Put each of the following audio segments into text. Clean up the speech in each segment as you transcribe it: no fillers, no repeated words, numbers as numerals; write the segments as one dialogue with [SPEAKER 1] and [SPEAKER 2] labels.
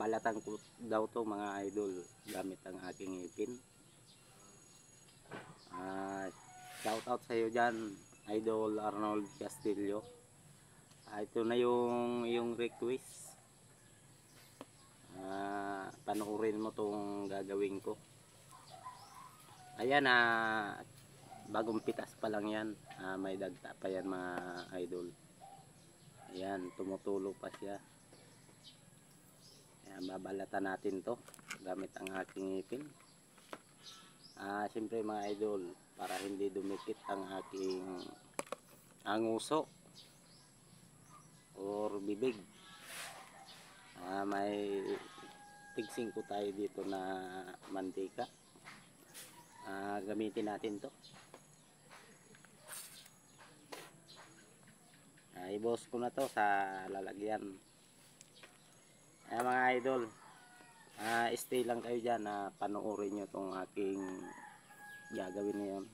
[SPEAKER 1] babalatan ko daw to mga idol gamit ang aking ngipin. Shout out sa iyo dyan, Idol Arnold Castillo. Ito na yung request. Panoorin mo tong gagawin ko. Ayan, bagong pitas pa lang yan. May dagta pa yan mga idol. Ayan, tumutulo pa siya. Ayan, babalatan natin to gamit ang aking ngipin. Siyempre mga idol, para hindi dumikit ang aking nguso or bibig. May tigsing ko tayo dito na mantika. Gamitin natin to. Ibuhos ko na to sa lalagyan. Mga idol, stay lang kayo dyan, panoorin nyo tong aking gagawin ngayon.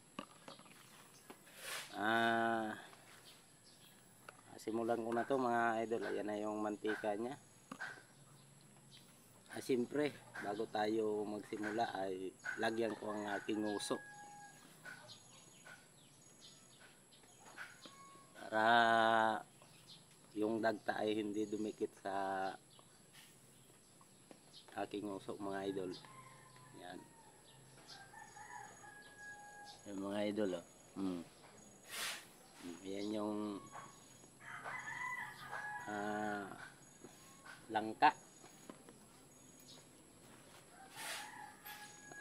[SPEAKER 1] Simulan ko na to mga idol. Ayan na yung mantika nya. Siyempre, bago tayo magsimula ay lagyan ko ang aking uso para yung dagta ay hindi dumikit sa aking uso mga idol. Yan. Yan mga idol, oh. Yan yung langka.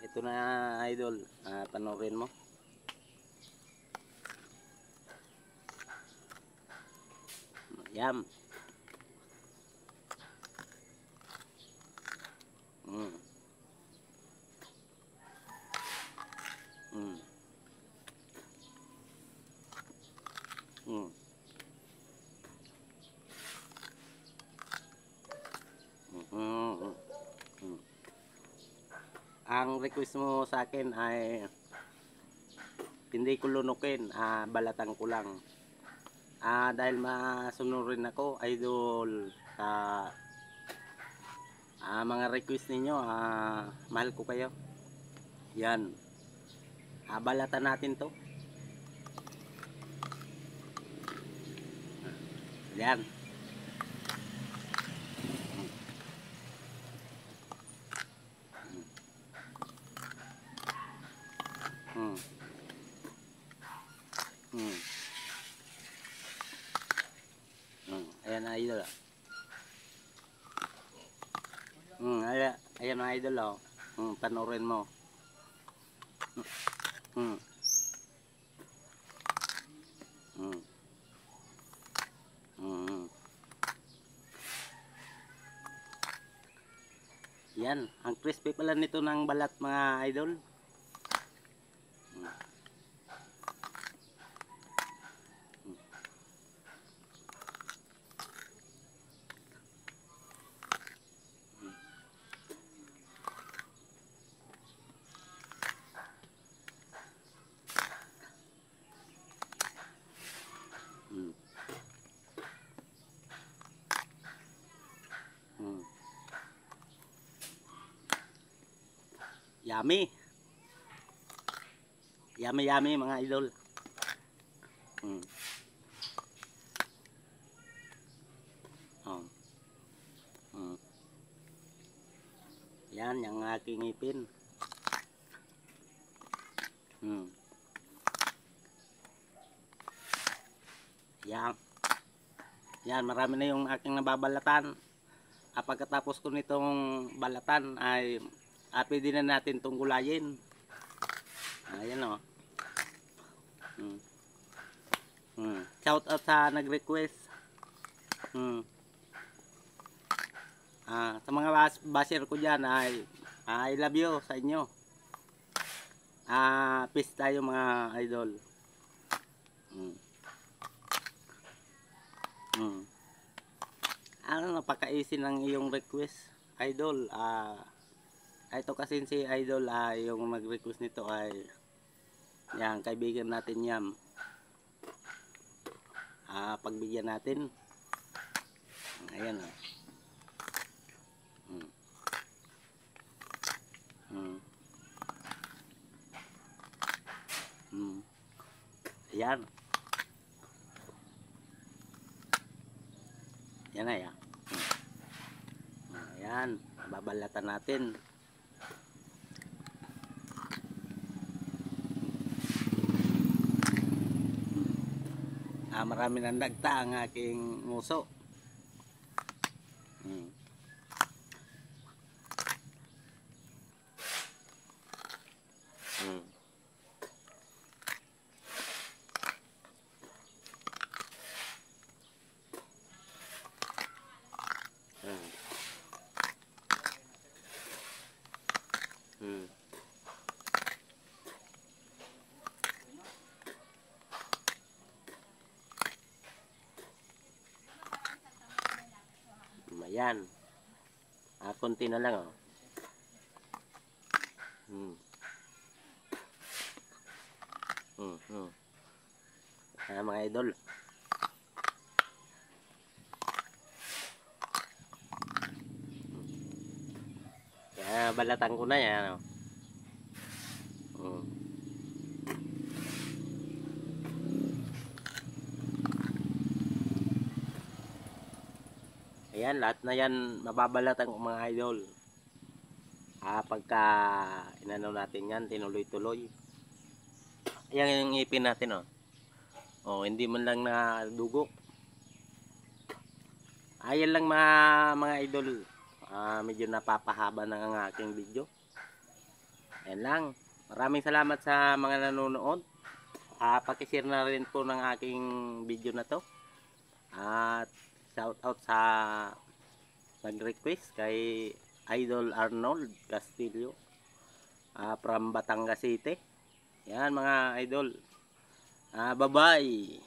[SPEAKER 1] Ito na idol, panoorin mo. Yam. Mm. Mm. Mm. Ang request mo sa akin ay hindi ko lunukin, balatan ko lang. Dahil masunurin ako idol sa mga request ninyo, mahal ko kayo. Yan, balatan natin to. Yan. Ayan na idol. Ayan na idol, oh. Panoorin mo. Yan, ang crispy pala nito ng balat mga idol. Yummy. Yummy mga idol. Yan yung aking ngipin. Yan, marami na yung aking nababalatan. Pagkatapos ko nitong balatan ay pwede na natin itong gulayin. Ayan, o. Shout out sa nag-request. Sa mga basher ko dyan ay I love you sa inyo. Peace tayo mga idol. Napaka-easy ng iyong request idol. Ito kasi si idol, yung mag-request nito ay yan, kaibigan natin yan. Pagbigyan natin. Ayan, Ayan. Yan ay. Ayan. Babalatan natin. Marami nang nagta ang aking nguso. Ayan. Konti na lang, oh. Mga idol. Kaya balatan ko na yan, oh. Ayan, lahat na yan mababalatan ko mga idol. Pagka inano natin yan, tinuloy-tuloy. Ayan yung ngipin natin, oh. Hindi man lang nadugo. Ayan lang mga idol. Medyo napapahaba na ang aking video. Ayan lang. Maraming salamat sa mga nanonood. Pakishare na rin po ng aking video na to. At shout out sa nag-request kay Idol Arnold Castillo from Batangas City. Yan mga idol. Bye bye.